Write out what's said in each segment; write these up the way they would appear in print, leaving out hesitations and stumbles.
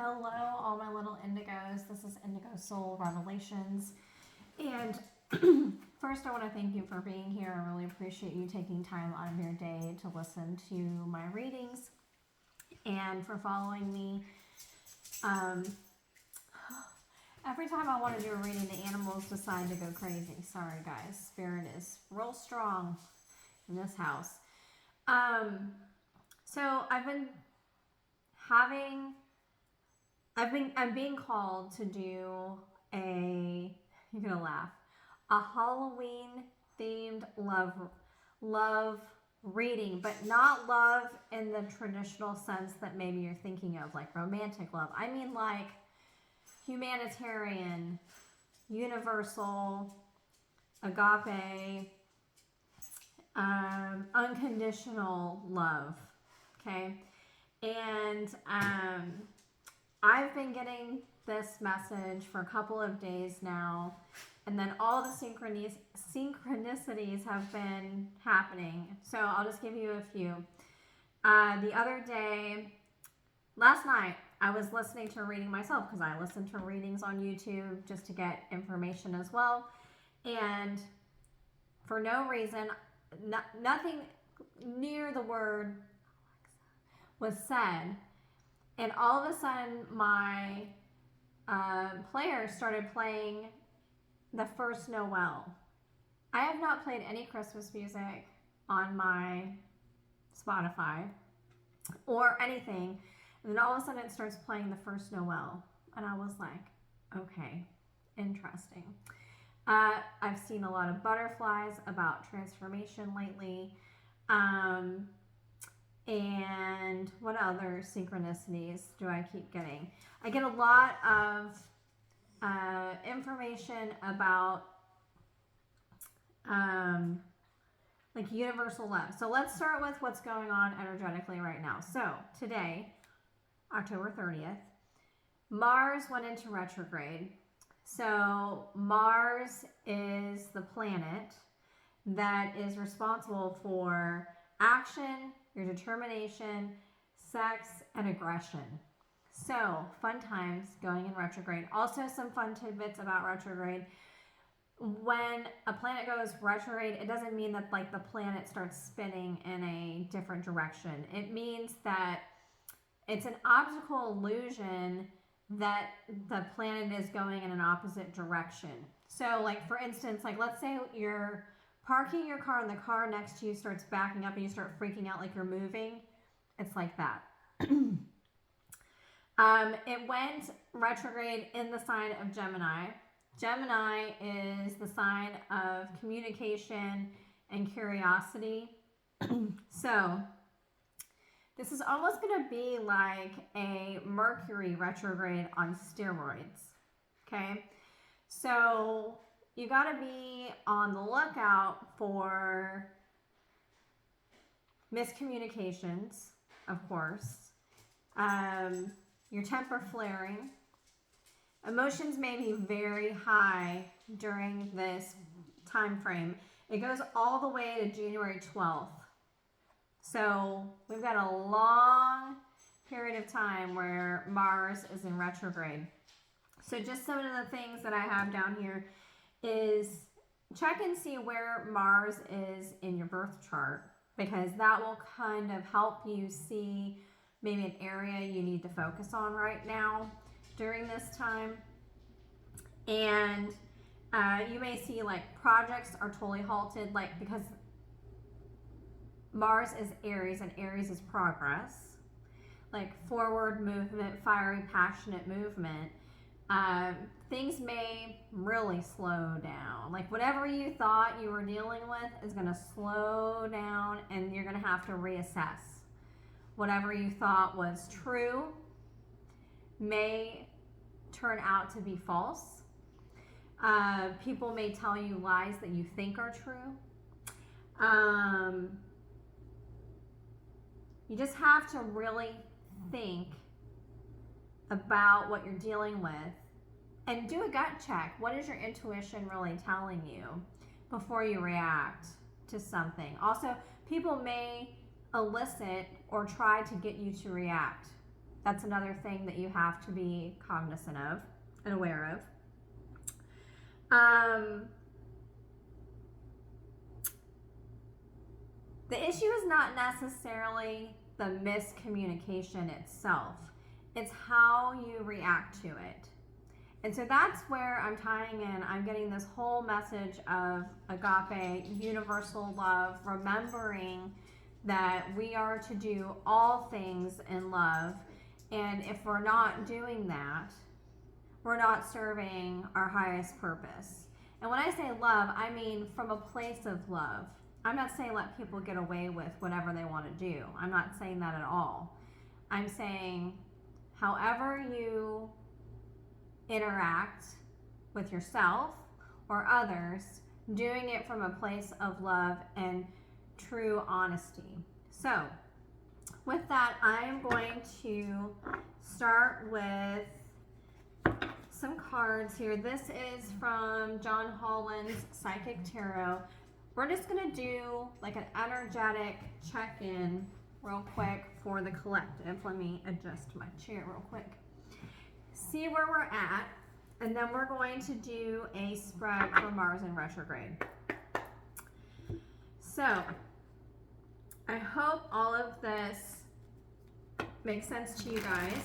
Hello, all my little indigos. This is Indigo Soul Revelations. And first, I want to thank you for being here. I really appreciate you taking time out of your day to listen to my readings and for following me. Every time I want to do a reading, the animals decide to go crazy. Sorry, guys. Spirit is real strong in this house. So I'm being called to do you're gonna laugh, a Halloween themed love reading, but not love in the traditional sense that maybe you're thinking of, like romantic love. I mean like humanitarian, universal, agape, unconditional love. Okay. And I've been getting this message for a couple of days now, and then all the synchronicities have been happening. So I'll just give you a few. The other day, last night, I was listening to a reading myself because I listen to readings on YouTube just to get information as well. And for no reason, nothing near the word was said. And all of a sudden, my player started playing the first Noel. I have not played any Christmas music on my Spotify or anything. And then all of a sudden, it starts playing the first Noel. And I was like, okay, interesting. I've seen a lot of butterflies about transformation lately. And what other synchronicities do I keep getting? I get a lot of information about like universal love. So let's start with what's going on energetically right now. So today, October 30th, Mars went into retrograde. So Mars is the planet that is responsible for action, your determination, sex, and aggression. So, fun times going in retrograde. Also, some fun tidbits about retrograde. When a planet goes retrograde, it doesn't mean that like the planet starts spinning in a different direction. It means that it's an optical illusion that the planet is going in an opposite direction. So, like for instance, like let's say you're parking your car and the car next to you starts backing up and you start freaking out like you're moving. It's like that. It went retrograde in the sign of Gemini. Gemini is the sign of communication and curiosity. So this is almost going to be like a Mercury retrograde on steroids. Okay. So you got to be on the lookout for miscommunications, of course. Your temper flaring. Emotions may be very high during this time frame. It goes all the way to January 12th. So we've got a long period of time where Mars is in retrograde. So just some of the things that I have down here is check and see where Mars is in your birth chart, because that will kind of help you see maybe an area you need to focus on right now during this time. And you may see like projects are totally halted, like because Mars is Aries and Aries is progress, like forward movement, fiery, passionate movement. Things may really slow down. Like whatever you thought you were dealing with is going to slow down, and you're going to have to reassess. Whatever you thought was true may turn out to be false. People may tell you lies that you think are true. You just have to really think about what you're dealing with and do a gut check. What is your intuition really telling you before you react to something? Also, people may elicit or try to get you to react. That's another thing that you have to be cognizant of and aware of. The issue is not necessarily the miscommunication itself. It's how you react to it. And so that's where I'm tying in. I'm getting this whole message of agape, universal love, remembering that we are to do all things in love. And if we're not doing that, we're not serving our highest purpose. And when I say love, I mean from a place of love. I'm not saying let people get away with whatever they want to do. I'm not saying that at all. I'm saying however you interact with yourself or others, doing it from a place of love and true honesty. So, with that, I'm going to start with some cards here. This is from John Holland's Psychic Tarot. We're just going to do like an energetic check-in real quick for the collective. Let me adjust my chair real quick. See where we're at, and then we're going to do a spread for Mars in retrograde. So, I hope all of this makes sense to you guys.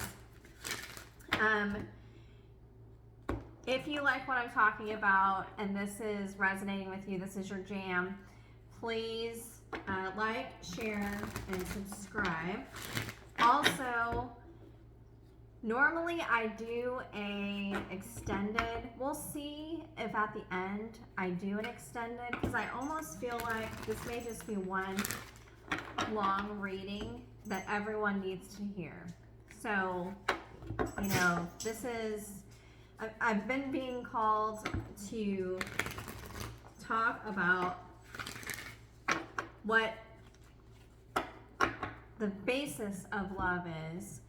If you like what I'm talking about and this is resonating with you, this is your jam, please like, share, and subscribe. Also, normally I do a extended. We'll see if at the end I do an extended, because I almost feel like this may just be one long reading that everyone needs to hear. So, you know, this is, I've been being called to talk about what the basis of love is.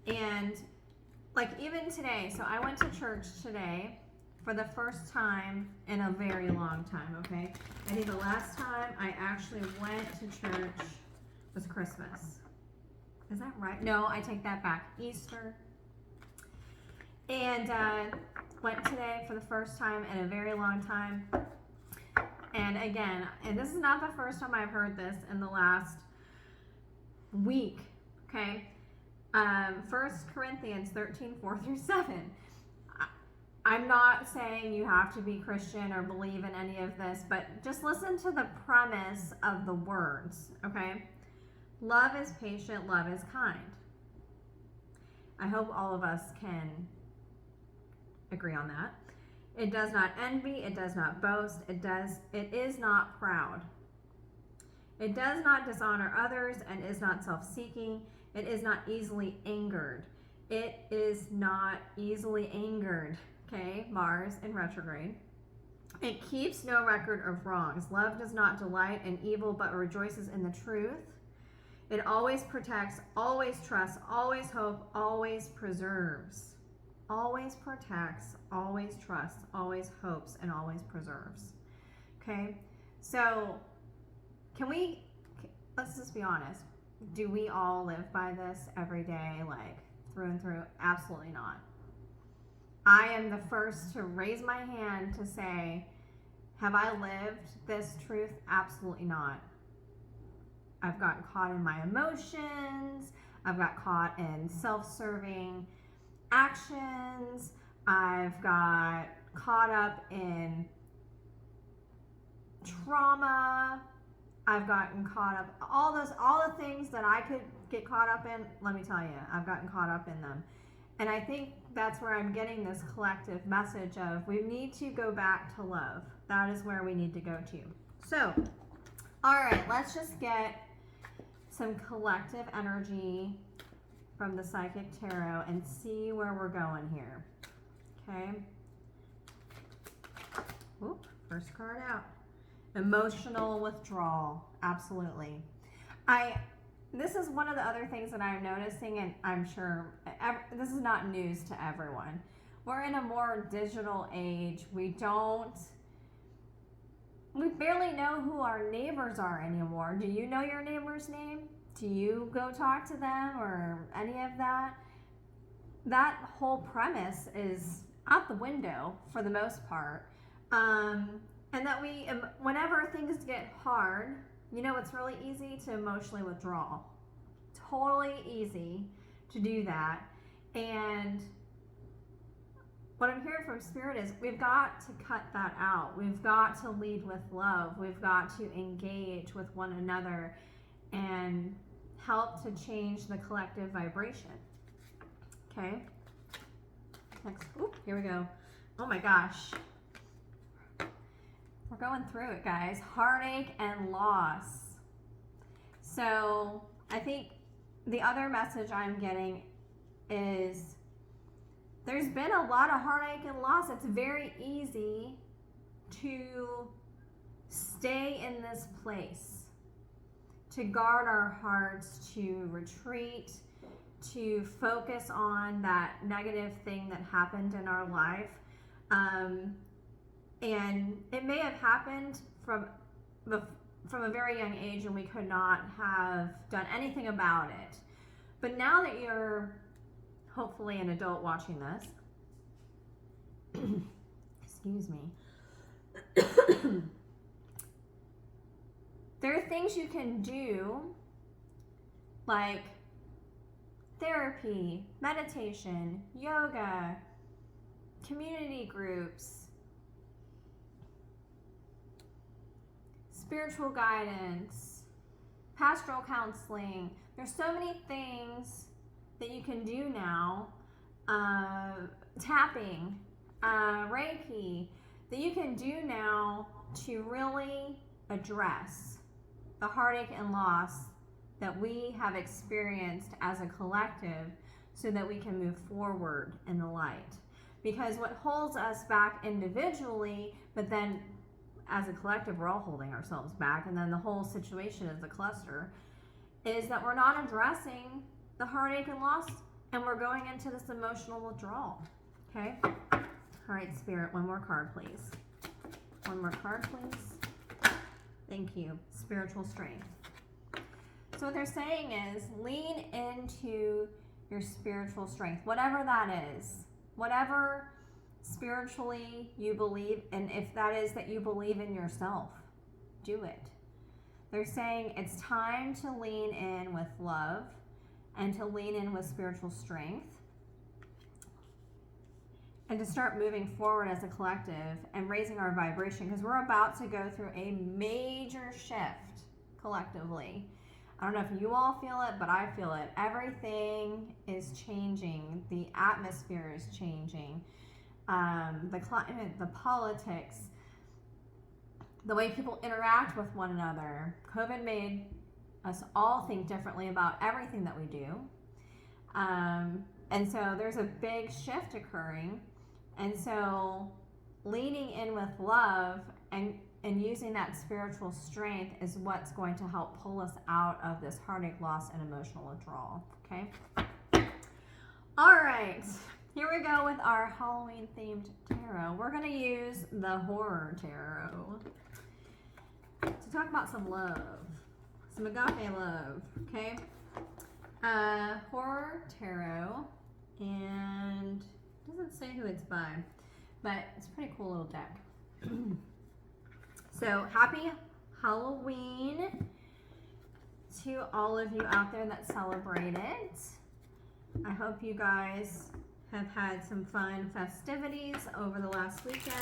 And like even today, so I went to church today for the first time in a very long time, okay? I think the last time I actually went to church was Christmas. Is that right? No, I take that back. Easter. And went today for the first time in a very long time. And again, and this is not the first time I've heard this in the last week, okay? 1 Corinthians 13, 4 through 7. I'm not saying you have to be Christian or believe in any of this, but just listen to the premise of the words, okay? Love is patient, love is kind. I hope all of us can agree on that. It does not envy, it does not boast, it is not proud. It does not dishonor others and is not self-seeking. It is not easily angered. It is not easily angered. Okay, Mars in retrograde. It keeps no record of wrongs. Love does not delight in evil, but rejoices in the truth. It always protects, always trusts, always hopes, always preserves. Always protects, always trusts, always hopes, and always preserves. Okay, so let's just be honest. Do we all live by this every day, like through and through? Absolutely not. I am the first to raise my hand to say, have I lived this truth? Absolutely not. I've gotten caught in my emotions. I've got caught in self-serving actions. I've got caught up in trauma. I've gotten caught up, all the things that I could get caught up in, let me tell you, I've gotten caught up in them. And I think that's where I'm getting this collective message of we need to go back to love. That is where we need to go to. So, all right, let's just get some collective energy from the Psychic Tarot and see where we're going here. Okay. Whoop, first card out. Emotional withdrawal. Absolutely. This is one of the other things that I'm noticing, and I'm sure this is not news to everyone. We're in a more digital age. We barely know who our neighbors are anymore. Do you know your neighbor's name? Do you go talk to them or any of that? that whole premise is out the window for the most part. And that whenever things get hard, it's really easy to emotionally withdraw. Totally easy to do that. And what I'm hearing from Spirit is we've got to cut that out. We've got to lead with love. We've got to engage with one another and help to change the collective vibration. Okay? Next, here we go. Oh my gosh. We're going through it, guys. Heartache and loss. So I think the other message I'm getting is there's been a lot of heartache and loss. It's very easy to stay in this place, to guard our hearts, to retreat, to focus on that negative thing that happened in our life. And it may have happened from a very young age and we could not have done anything about it. But now that you're hopefully an adult watching this, excuse me, there are things you can do like therapy, meditation, yoga, community groups, spiritual guidance, pastoral counseling. There's so many things that you can do now, tapping, Reiki, that you can do now to really address the heartache and loss that we have experienced as a collective so that we can move forward in the light. Because what holds us back individually, but then as a collective, we're all holding ourselves back, and then the whole situation is a cluster, is that we're not addressing the heartache and loss, and we're going into this emotional withdrawal. Okay? All right, Spirit, one more card, please. One more card, please. Thank you. Spiritual strength. So what they're saying is lean into your spiritual strength, whatever that is, whatever spiritually you believe, and if that is that you believe in yourself, do it. They're saying it's time to lean in with love and to lean in with spiritual strength and to start moving forward as a collective and raising our vibration, because we're about to go through a major shift collectively. I don't know if you all feel it, but I feel it. Everything is changing. The atmosphere is changing. The climate, the politics, the way people interact with one another. COVID made us all think differently about everything that we do. And so there's a big shift occurring. And so leaning in with love and using that spiritual strength is what's going to help pull us out of this heartache, loss, and emotional withdrawal. Okay? All right. Here we go with our Halloween-themed tarot. We're going to use the Horror Tarot to talk about some love. Some agape love. Okay? Horror Tarot. And it doesn't say who it's by, but it's a pretty cool little deck. So, happy Halloween to all of you out there that celebrate it. I hope you guys have had some fun festivities over the last weekend.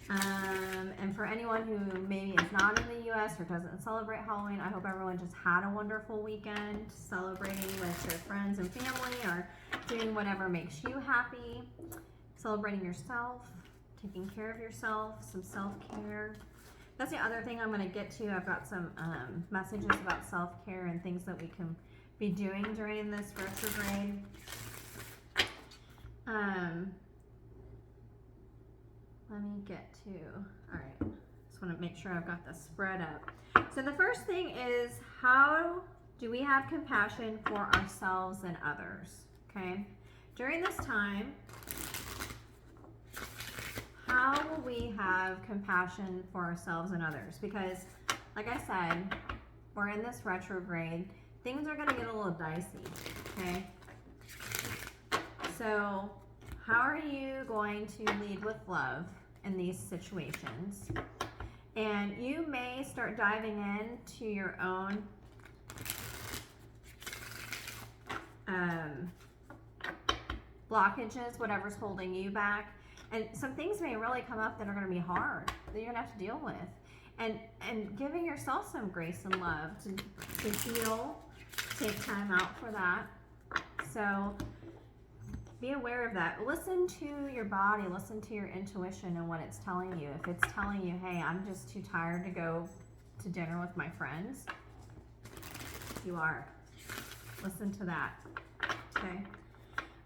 And for anyone who maybe is not in the U.S. or doesn't celebrate Halloween, I hope everyone just had a wonderful weekend celebrating with their friends and family or doing whatever makes you happy, celebrating yourself, taking care of yourself, some self-care. That's the other thing I'm going to get to. I've got some messages about self-care and things that we can be doing during this retrograde. Let me get to, all right, just want to make sure I've got the spread up. So the first thing is, how do we have compassion for ourselves and others? Okay, during this time, how will we have compassion for ourselves and others? Because, like I said, we're in this retrograde. Things are going to get a little dicey, okay? So how are you going to lead with love in these situations? And you may start diving into your own blockages, whatever's holding you back. And some things may really come up that are going to be hard that you're going to have to deal with. And giving yourself some grace and love to heal, take time out for that. So be aware of that. Listen to your body, listen to your intuition and what it's telling you. If it's telling you, hey, I'm just too tired to go to dinner with my friends, you are. Listen to that. Okay.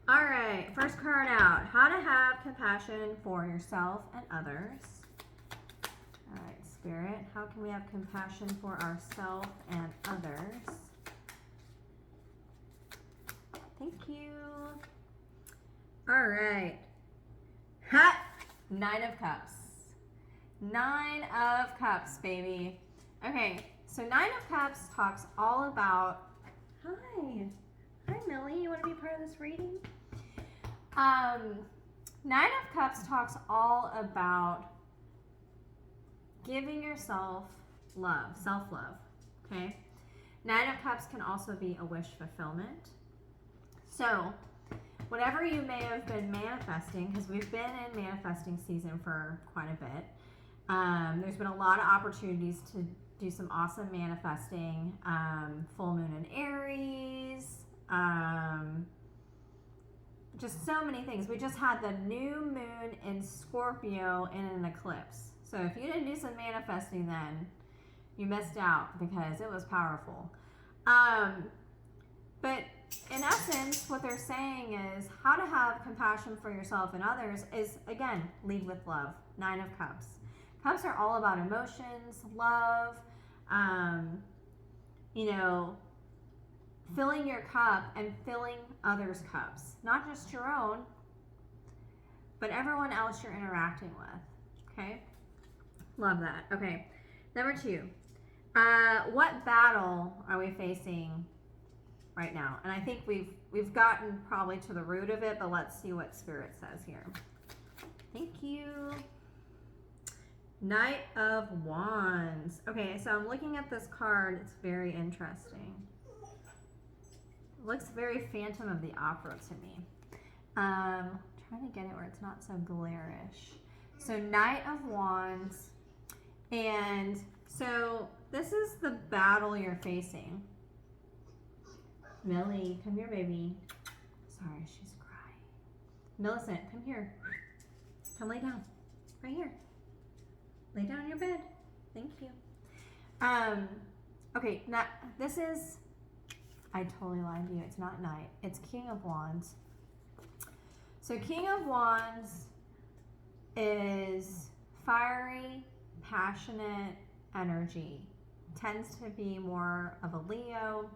All right, first card out. How to have compassion for yourself and others. All right, Spirit, how can we have compassion for ourselves and others? Thank you. All right. Ha! 9 of Cups. 9 of Cups, baby. Okay, so 9 of Cups talks all about... Hi, Millie. You want to be part of this reading? 9 of Cups talks all about giving yourself love, self-love, okay? 9 of Cups can also be a wish fulfillment. So, whatever you may have been manifesting, because we've been in manifesting season for quite a bit, there's been a lot of opportunities to do some awesome manifesting. Full moon in Aries, just so many things. We just had the new moon in Scorpio in an eclipse. So if you didn't do some manifesting then, you missed out because it was powerful. But in essence, what they're saying is how to have compassion for yourself and others is, again, lead with love. 9 of Cups. Cups are all about emotions, love, filling your cup and filling others' cups. Not just your own, but everyone else you're interacting with. Okay? Love that. Okay. Number 2. What battle are we facing right now? And I think we've gotten probably to the root of it, but let's see what Spirit says here. Thank you. Knight of Wands. Okay, so I'm looking at this card. It's very interesting. It looks very Phantom of the Opera to me. Trying to get it where it's not so glarish. So Knight of Wands. And so this is the battle you're facing. Millie, come here, baby. Sorry, she's crying. Millicent, come here. Come lay down. Right here. Lay down in your bed. Thank you. Okay, now this is... I totally lied to you. It's not Knight. It's King of Wands. So King of Wands is fiery, passionate energy. Tends to be more of a Leo.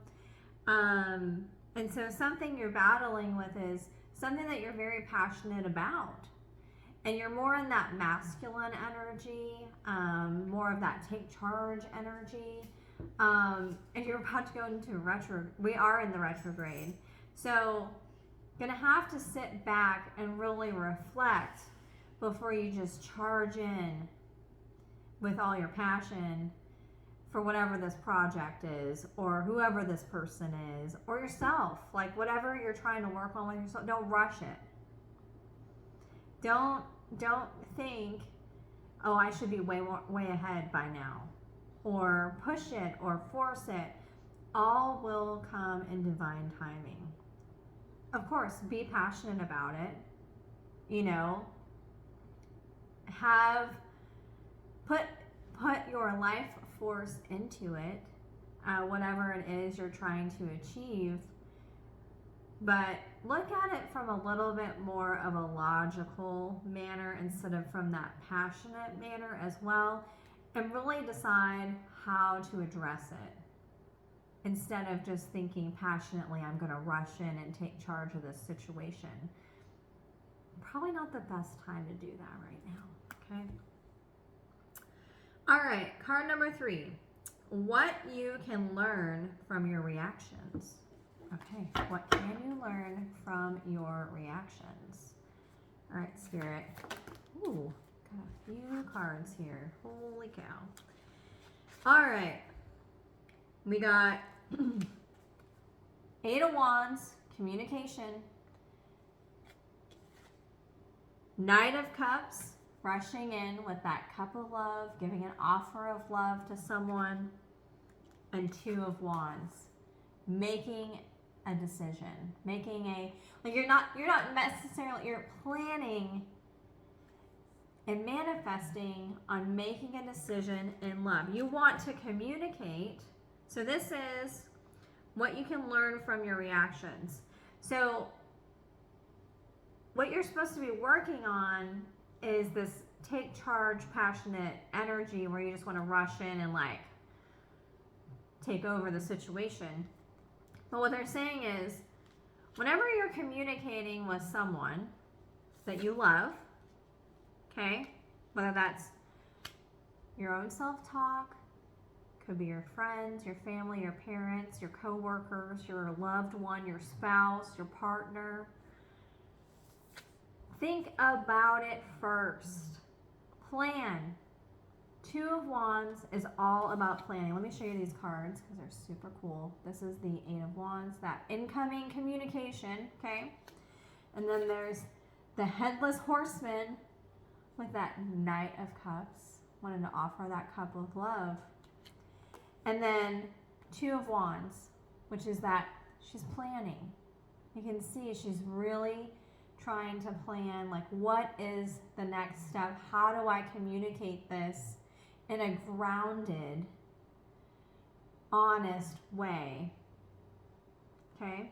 And so something you're battling with is something that you're very passionate about. And you're more in that masculine energy, more of that take charge energy. And you're about to go into we are in the retrograde. So gonna have to sit back and really reflect before you just charge in with all your passion for whatever this project is, or whoever this person is, or yourself. Like whatever you're trying to work on with yourself, don't rush it. Don't think, oh, I should be way ahead by now, or push it or force it. All will come in divine timing. Of course, be passionate about it. Put your life force into it, whatever it is you're trying to achieve. But look at it from a little bit more of a logical manner instead of from that passionate manner as well, and really decide how to address it. Instead of just thinking passionately, I'm going to rush in and take charge of this situation. Probably not the best time to do that right now, okay? All right, card number 3. What you can learn from your reactions. Okay, what can you learn from your reactions? All right, Spirit. Ooh, got a few cards here. Holy cow. All right. We got Eight of Wands, communication. Knight of Cups, rushing in with that cup of love, giving an offer of love to someone. And Two of Wands, making a decision, making a, like you're not necessarily, you're planning and manifesting on making a decision in love. You want to communicate. So this is what you can learn from your reactions. So what you're supposed to be working on is this take charge, passionate energy where you just want to rush in and like take over the situation. But what they're saying is, whenever you're communicating with someone that you love, okay, whether that's your own self-talk, could be your friends, your family, your parents, your coworkers, your loved one, your spouse, your partner, think about it first. Plan. Two of Wands is all about planning. Let me show you these cards because they're super cool. This is the Eight of Wands, that incoming communication, okay? And then there's the Headless Horseman with that Knight of Cups, wanting to offer that cup of love. And then Two of Wands, which is that she's planning. You can see she's really trying to plan, like, what is the next step? How do I communicate this in a grounded, honest way? Okay?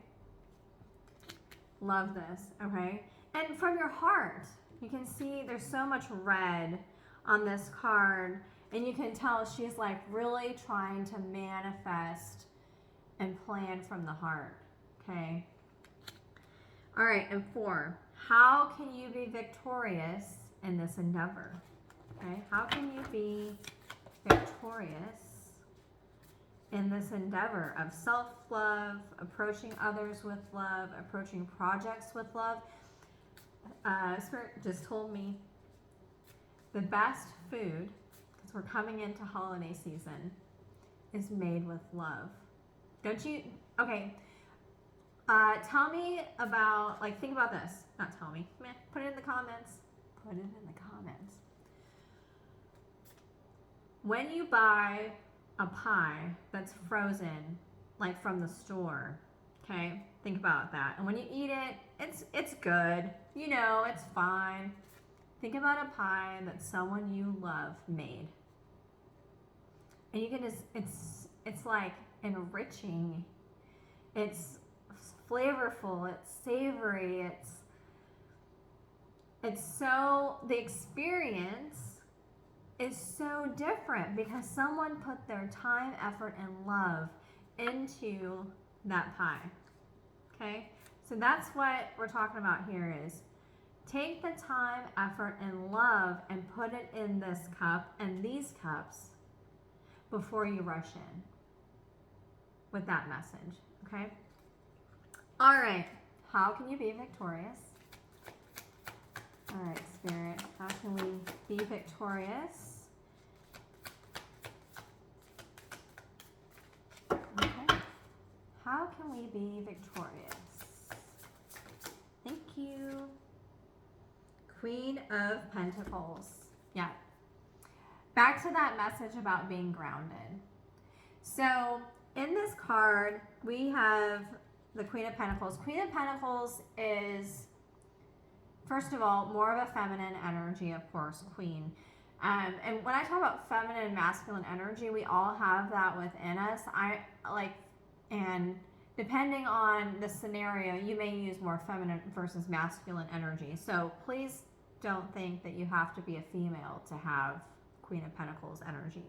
Love this, okay? And from your heart, you can see there's so much red on this card, and you can tell she's like really trying to manifest and plan from the heart, okay? All right, and 4, how can you be victorious in this endeavor? Okay, how can you be victorious in this endeavor of self-love, approaching others with love, approaching projects with love? Spirit just told me the best food, because we're coming into holiday season, is made with love. Don't you? Okay. Tell me about, like, think about this. Not tell me. Meh, put it in the comments. Put it in the comments. When you buy a pie that's frozen, like from the store, okay? Think about that. And when you eat it, it's good. You know, it's fine. Think about a pie that someone you love made. And you can just, it's like enriching. It's flavorful, it's savory, it's so, the experience is so different because someone put their time, effort, and love into that pie. Okay? So that's what we're talking about here is take the time, effort, and love and put it in this cup and these cups before you rush in with that message. Okay? All right, how can you be victorious? All right, Spirit, how can we be victorious? Okay, how can we be victorious? Thank you. Queen of Pentacles. Yeah. Back to that message about being grounded. So in this card, we have the Queen of Pentacles. Queen of Pentacles is, first of all, more of a feminine energy, of course, Queen. And when I talk about feminine and masculine energy, we all have that within us. And depending on the scenario, you may use more feminine versus masculine energy. So please don't think that you have to be a female to have Queen of Pentacles energy.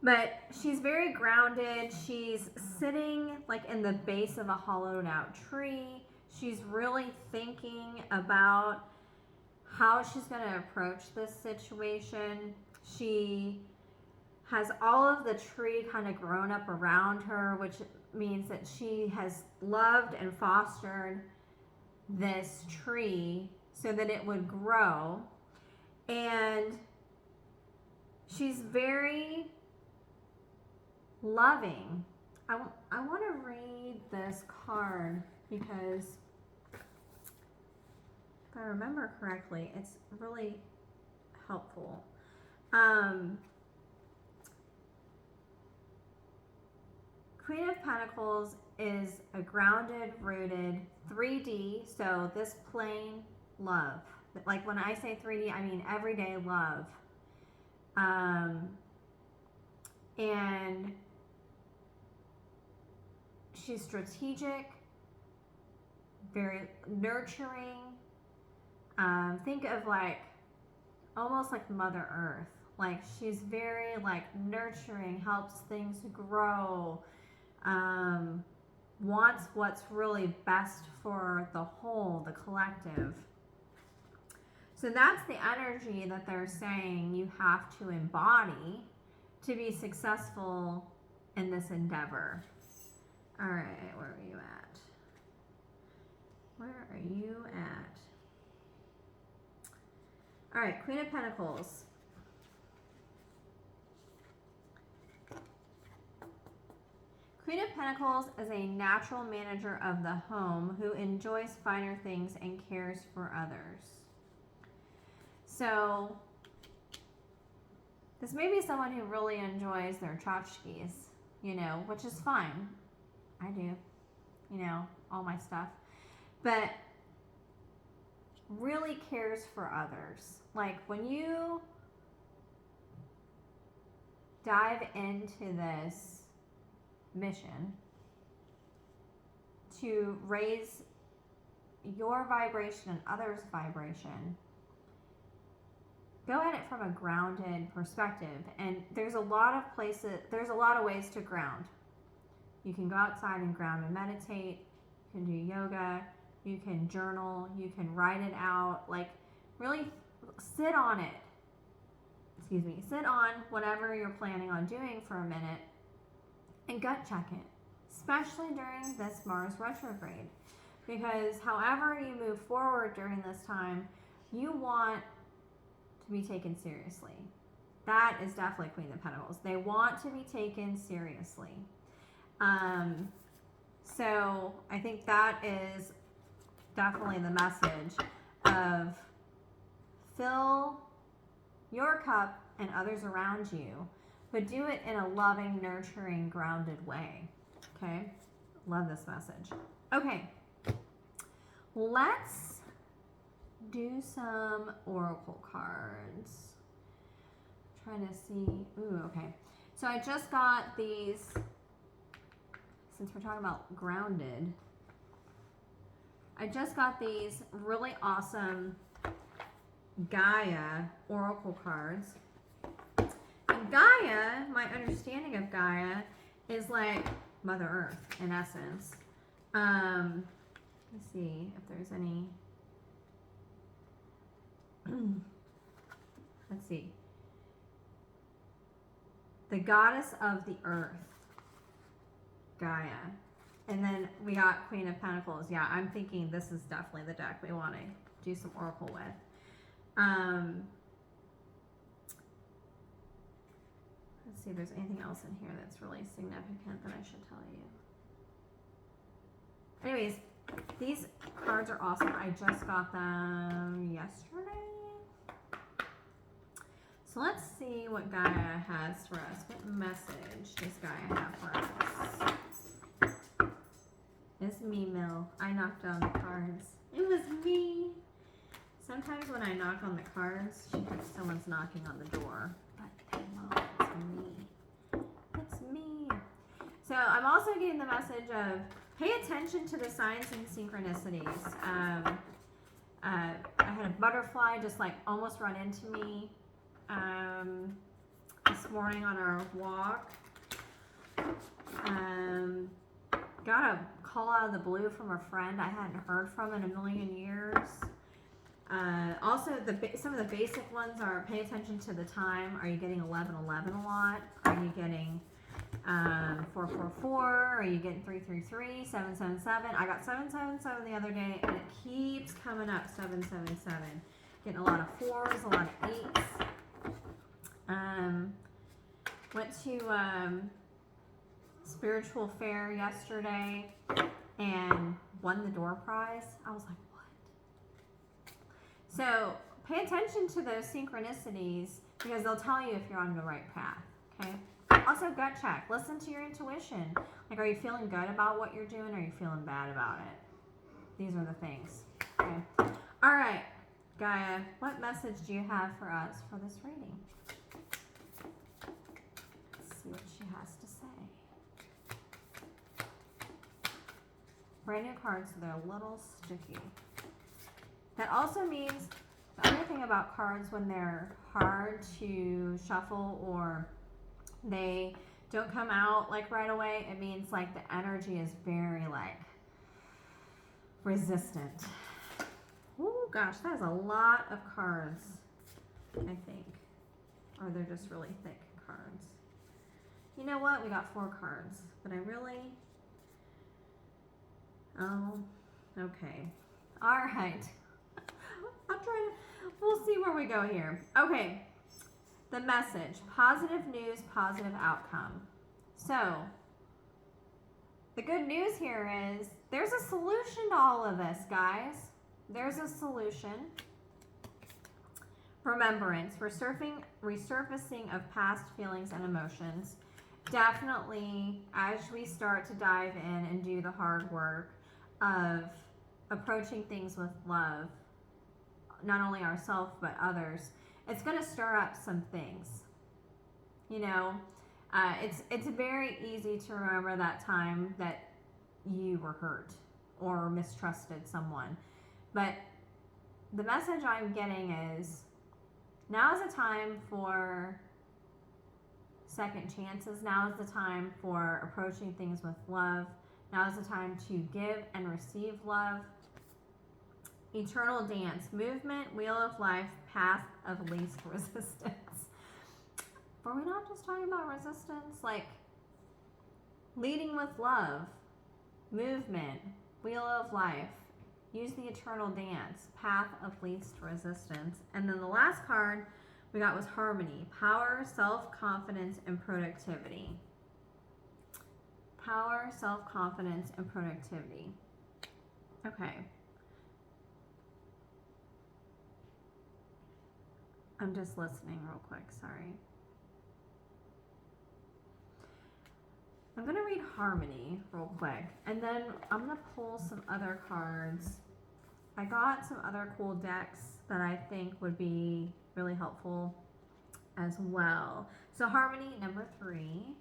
But she's very grounded. She's sitting like in the base of a hollowed out tree. She's really thinking about how she's going to approach this situation. She has all of the tree kind of grown up around her, which means that she has loved and fostered this tree so that it would grow. And she's very loving. I want to read this card because if I remember correctly, it's really helpful. Queen of Pentacles is a grounded, rooted 3D, so this plain love. Like when I say 3D, I mean everyday love. And she's strategic, very nurturing. Think of like almost like Mother Earth. Like she's very like nurturing, helps things grow, wants what's really best for the whole, the collective. So that's the energy that they're saying you have to embody to be successful in this endeavor. All right, where are you at? Where are you at? All right, Queen of Pentacles. Queen of Pentacles is a natural manager of the home who enjoys finer things and cares for others. So, this may be someone who really enjoys their tchotchkes, you know, which is fine. I do, you know, all my stuff. But really cares for others. Like when you dive into this mission to raise your vibration and others' vibration, go at it from a grounded perspective. And there's a lot of places, there's a lot of ways to ground. You can go outside and ground and meditate. You can do yoga. You can journal. You can write it out. Like really sit on it. Excuse me. Sit on whatever you're planning on doing for a minute and gut check it, especially during this Mars retrograde. Because however you move forward during this time, you want to be taken seriously. That is definitely Queen of Pentacles. They want to be taken seriously. So I think that is definitely the message of fill your cup and others around you, but do it in a loving, nurturing, grounded way. Okay? Love this message. Okay. Let's do some oracle cards. I'm trying to see. Ooh, okay. So I just got these, since we're talking about grounded, I just got these really awesome Gaia oracle cards. And Gaia, my understanding of Gaia, is like Mother Earth in essence. Let's see if there's any. Let's see. The goddess of the earth, Gaia. And then we got Queen of Pentacles. Yeah, I'm thinking this is definitely the deck we want to do some oracle with. Let's see if there's anything else in here that's really significant that I should tell you. Anyways, these cards are awesome. I just got them yesterday. So let's see what Gaia has for us. What message does Gaia have for us? It's me, Mill. I knocked on the cards. It was me. Sometimes when I knock on the cards, she thinks someone's knocking on the door. But no, it's me. It's me. So I'm also getting the message of pay attention to the signs and synchronicities. I had a butterfly just like almost run into me this morning on our walk. Got a call out of the blue from a friend I hadn't heard from in a million years. Also, some of the basic ones are pay attention to the time. Are you getting 11:11 a lot? Are you getting 444. Are you getting 333? 777. I got 777 the other day, and it keeps coming up. 777. Getting a lot of 4s, a lot of 8s. Went to spiritual fair yesterday and won the door prize. I was like, what? So pay attention to those synchronicities because they'll tell you if you're on the right path. Okay. Also, gut check. Listen to your intuition. Like, are you feeling good about what you're doing? Or are you feeling bad about it? These are the things. Okay. All right, Gaia, what message do you have for us for this reading? Let's see what she has to say. Brand new cards, so they're a little sticky. That also means the other thing about cards when they're hard to shuffle or they don't come out like right away, it means like the energy is very like resistant. Oh gosh, that is a lot of cards, I think. Or they're just really thick cards. You know what? We got 4 cards, but I really... Oh, okay. All right. We'll see where we go here. Okay. The message, positive news, positive outcome. So, the good news here is there's a solution to all of this, guys. There's a solution. Remembrance, resurfacing of past feelings and emotions. Definitely, as we start to dive in and do the hard work of approaching things with love, not only ourselves but others, it's going to stir up some things. You know, it's very easy to remember that time that you were hurt or mistrusted someone. But the message I'm getting is now is the time for second chances. Now is the time for approaching things with love. Now is the time to give and receive love. Eternal dance, movement, wheel of life, path of least resistance. Were we not just talking about resistance? Like leading with love, movement, wheel of life, use the eternal dance, path of least resistance. And then the last card we got was harmony, power, self-confidence, and productivity. Power, self-confidence, and productivity. Okay. I'm just listening real quick, sorry. I'm going to read harmony real quick, and then I'm going to pull some other cards. I got some other cool decks that I think would be really helpful as well. So harmony number 3.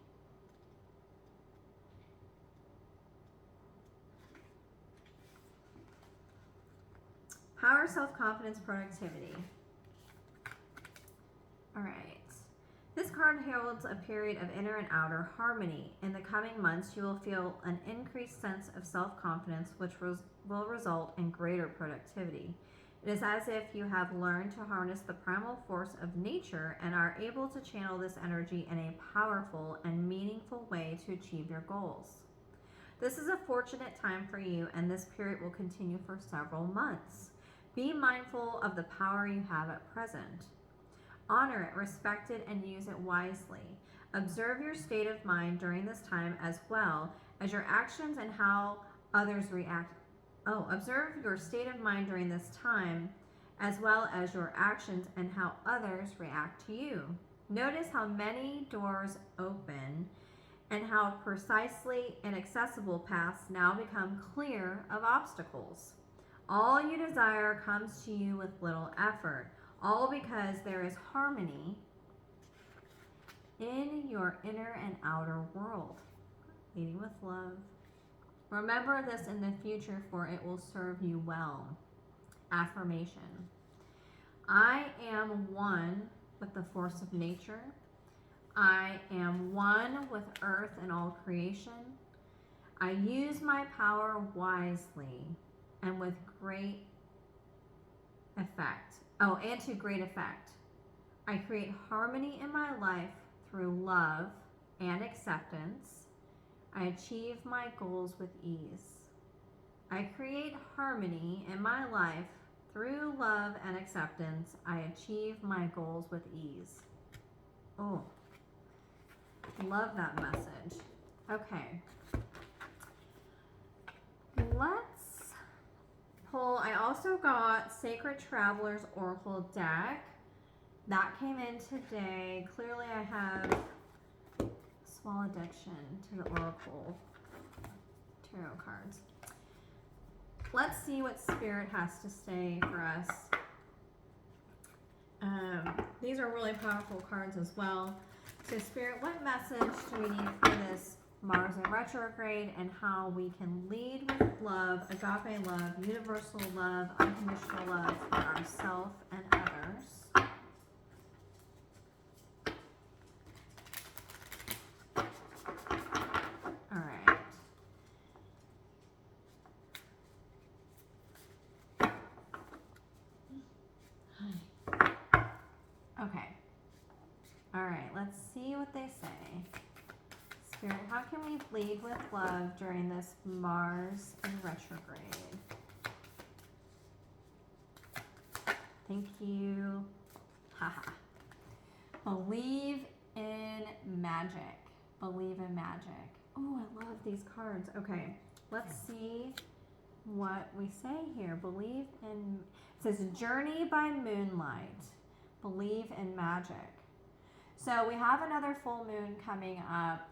Power, self-confidence, productivity. All right. This card heralds a period of inner and outer harmony. In the coming months, you will feel an increased sense of self-confidence, which will result in greater productivity. It is as if you have learned to harness the primal force of nature and are able to channel this energy in a powerful and meaningful way to achieve your goals. This is a fortunate time for you, and this period will continue for several months. Be mindful of the power you have at present. Honor it, respect it, and use it wisely. Observe your state of mind during this time as well as your actions and how others react. Observe your state of mind during this time as well as your actions and how others react to you. Notice how many doors open and how precisely inaccessible paths now become clear of obstacles. All you desire comes to you with little effort. All because there is harmony in your inner and outer world. Leading with love. Remember this in the future, for it will serve you well. Affirmation. I am one with the force of nature. I am one with earth and all creation. I use my power wisely and with great effect. And to great effect. I create harmony in my life through love, and acceptance. I achieve my goals with ease. I create harmony in my life through love and acceptance. I achieve my goals with ease. Oh, love that message. Okay. Let's pull. I also got Sacred Travelers Oracle deck. That came in today. Clearly I have small addiction to the Oracle tarot cards. Let's see what Spirit has to say for us. These are really powerful cards as well. So Spirit, what message do we need for this Mars in retrograde, and how we can lead with love, agape love, universal love, unconditional love for ourselves and others? All right. Okay. All right, let's see what they say. Spirit, how can we lead with love during this Mars in retrograde? Thank you. Haha. Believe in magic. Believe in magic. Oh, I love these cards. Okay, let's see what we say here. Believe in, it says journey by moonlight. Believe in magic. So we have another full moon coming up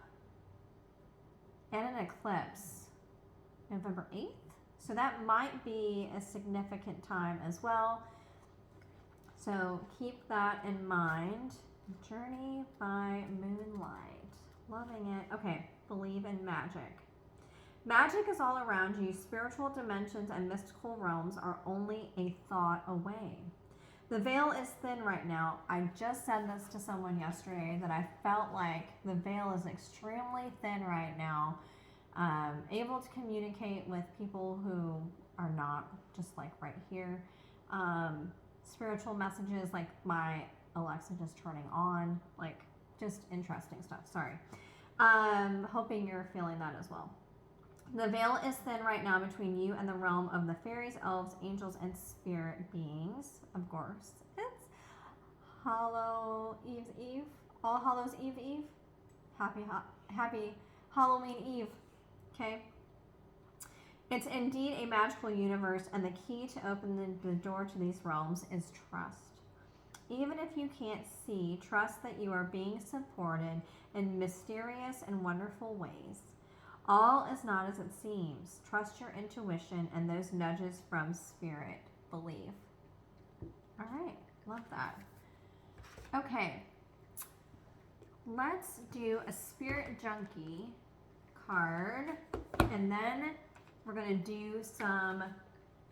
and an eclipse November 8th. So that might be a significant time as well. So keep that in mind. Journey by moonlight. Loving it. Okay, believe in magic. Magic is all around you. Spiritual dimensions and mystical realms are only a thought away. The veil is thin right now. I just said this to someone yesterday, that I felt like the veil is extremely thin right now. Able to communicate with people who are not just like right here. Spiritual messages, like my Alexa just turning on, like just interesting stuff. Sorry. Hoping you're feeling that as well. The veil is thin right now between you and the realm of the fairies, elves, angels, and spirit beings. Of course, it's All Hallows Eve. Happy Halloween Eve. Okay. It's indeed a magical universe, and the key to open the door to these realms is trust. Even if you can't see, trust that you are being supported in mysterious and wonderful ways. All is not as it seems. Trust your intuition and those nudges from spirit. Believe. All right. Love that. Okay. Let's do a Spirit Junkie card. And then we're going to do some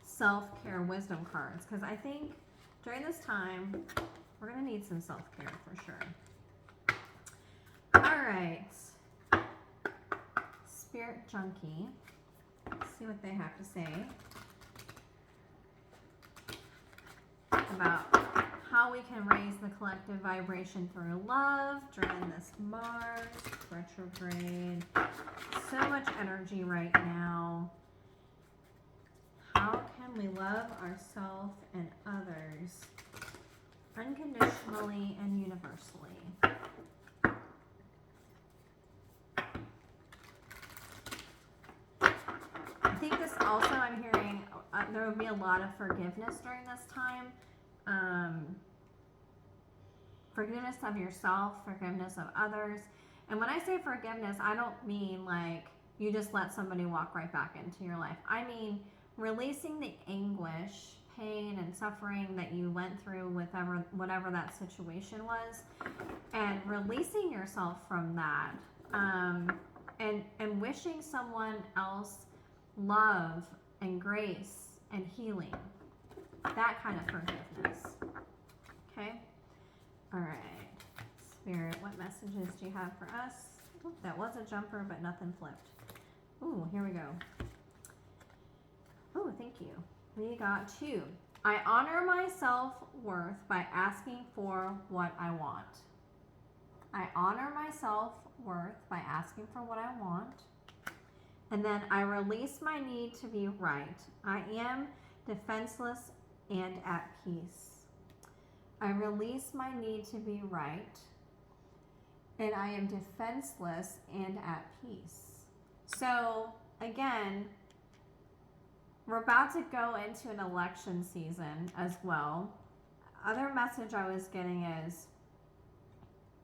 self-care wisdom cards. Because I think during this time, we're going to need some self-care for sure. All right. Spirit Junkie. Let's see what they have to say about how we can raise the collective vibration through love during this Mars retrograde. So much energy right now. How can we love ourselves and others unconditionally and universally? I think this also, I'm hearing there will be a lot of forgiveness during this time. Forgiveness of yourself, forgiveness of others. And when I say forgiveness, I don't mean like you just let somebody walk right back into your life. I mean releasing the anguish, pain, and suffering that you went through with whatever that situation was, and releasing yourself from that, and wishing someone else love and grace and healing. That kind of forgiveness. Okay? All right. Spirit, what messages do you have for us? Ooh, that was a jumper, but nothing flipped. Ooh, here we go. Oh, thank you. We got 2. I honor my self-worth by asking for what I want. I honor my self self-worth by asking for what I want. And then I release my need to be right. I am defenseless and at peace. I release my need to be right. And I am defenseless and at peace. So, again, we're about to go into an election season as well. Other message I was getting is,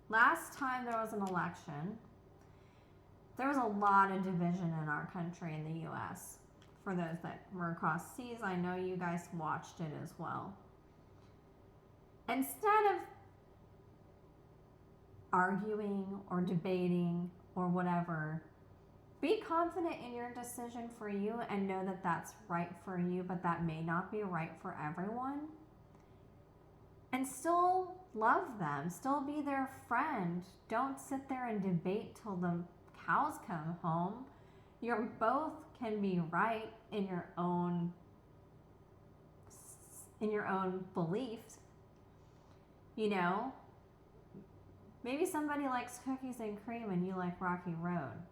last time there was an election, there was a lot of division in our country, in the U.S. For those that were across seas, I know you guys watched it as well. Instead of arguing or debating or whatever, be confident in your decision for you and know that that's right for you, but that may not be right for everyone. And still love them. Still be their friend. Don't sit there and debate till the cows come home. You both can be right in your own beliefs. You know, maybe somebody likes cookies and cream and you like Rocky Road.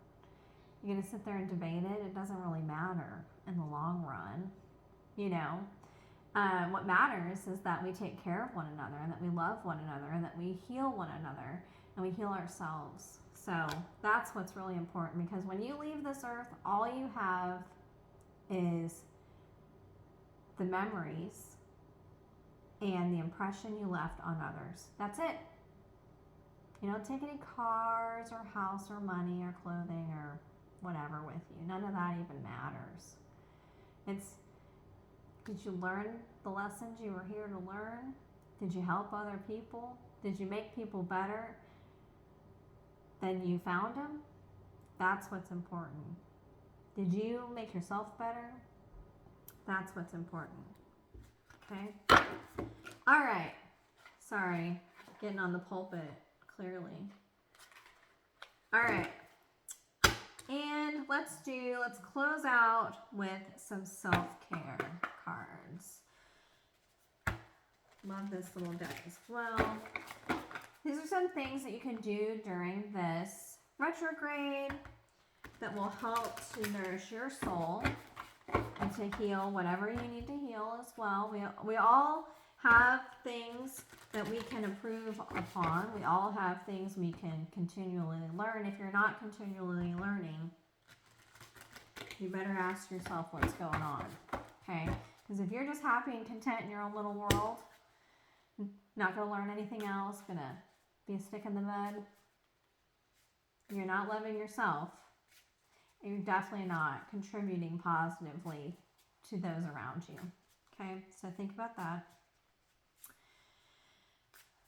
You're going to sit there and debate it? It doesn't really matter in the long run. You know, what matters is that we take care of one another and that we love one another and that we heal one another and we heal ourselves. So that's what's really important, because when you leave this earth, all you have is the memories and the impression you left on others. That's it. You don't take any cars or house or money or clothing or whatever with you. None of that even matters. It's, did you learn the lessons you were here to learn? Did you help other people? Did you make people better than you found them? That's what's important. Did you make yourself better? That's what's important. Okay? All right. Sorry, getting on the pulpit, clearly. All right. And let's close out with some self-care cards. Love this little deck as well. These are some things that you can do during this retrograde that will help to nourish your soul and to heal whatever you need to heal as well. We all have things that we can improve upon. We all have things we can continually learn. If you're not continually learning, you better ask yourself what's going on, okay? Because if you're just happy and content in your own little world, not going to learn anything else, going to be a stick in the mud, you're not loving yourself, and you're definitely not contributing positively to those around you, okay? So think about that.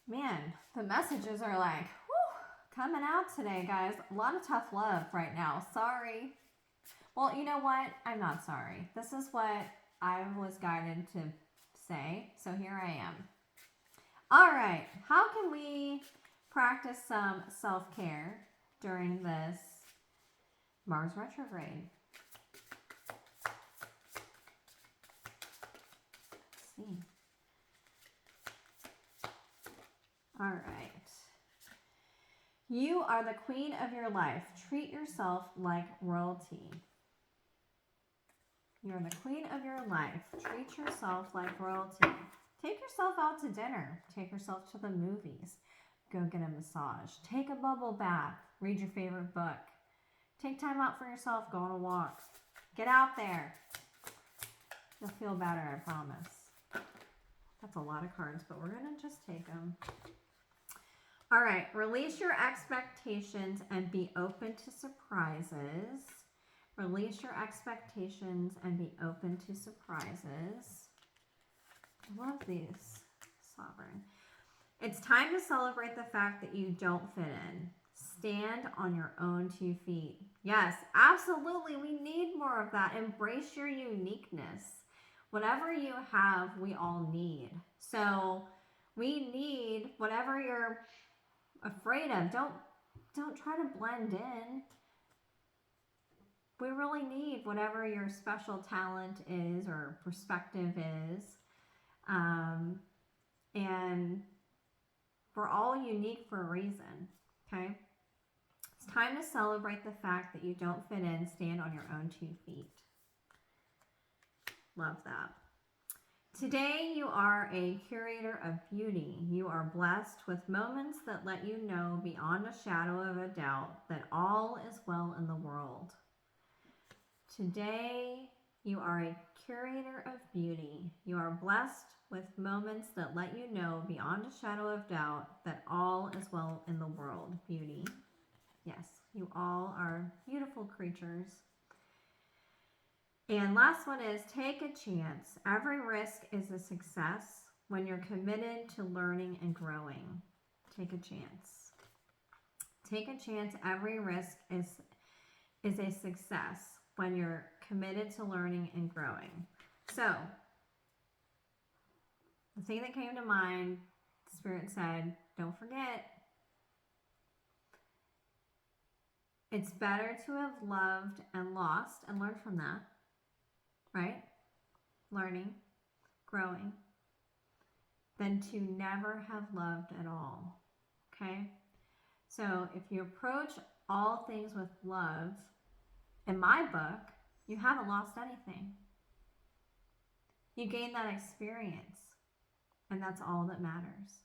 Man, the messages are like, whew, coming out today, guys. A lot of tough love right now. Sorry. Well, you know what? I'm not sorry. This is what I was guided to say, so here I am. All right, how can we practice some self-care during this Mars retrograde? Let's see. All right. You are the queen of your life. Treat yourself like royalty. You're the queen of your life. Treat yourself like royalty. Take yourself out to dinner. Take yourself to the movies. Go get a massage. Take a bubble bath. Read your favorite book. Take time out for yourself. Go on a walk. Get out there. You'll feel better, I promise. That's a lot of cards, but we're going to just take them. All right. Release your expectations and be open to surprises. Release your expectations and be open to surprises. I love these. Sovereign. It's time to celebrate the fact that you don't fit in. Stand on your own 2 feet. Yes, absolutely. We need more of that. Embrace your uniqueness. Whatever you have, we all need. So we need whatever you're afraid of. Don't try to blend in. We really need whatever your special talent is or perspective is. And we're all unique for a reason, okay? It's time to celebrate the fact that you don't fit in, stand on your own 2 feet. Love that. Today, you are a curator of beauty. You are blessed with moments that let you know beyond a shadow of a doubt that all is well in the world. Today, you are a curator of beauty. You are blessed with moments that let you know beyond a shadow of doubt that all is well in the world. Beauty. Yes, you all are beautiful creatures. And last one is take a chance. Every risk is a success when you're committed to learning and growing. Take a chance. Take a chance. Every risk is a success when you're committed to learning and growing. So, the thing that came to mind, Spirit said, don't forget, it's better to have loved and lost and learned from that, right? Learning, growing, than to never have loved at all, okay? So if you approach all things with love, in my book, you haven't lost anything. You gain that experience, and that's all that matters.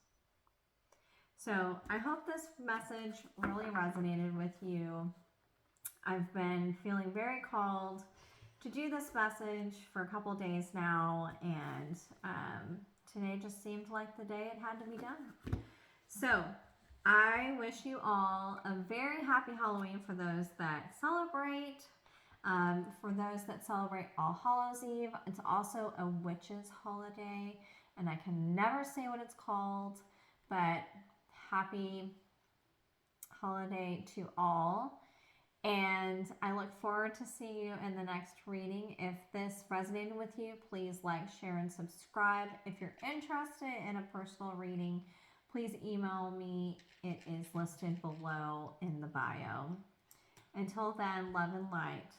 So I hope this message really resonated with you. I've been feeling very called to do this message for a couple days now, and today just seemed like the day it had to be done. So I wish you all a very happy Halloween for those that celebrate. For those that celebrate All Hallows Eve, it's also a witch's holiday, and I can never say what it's called, but happy holiday to all. And I look forward to seeing you in the next reading. If this resonated with you, please like, share, and subscribe. If you're interested in a personal reading, please email me. It is listed below in the bio. Until then, love and light.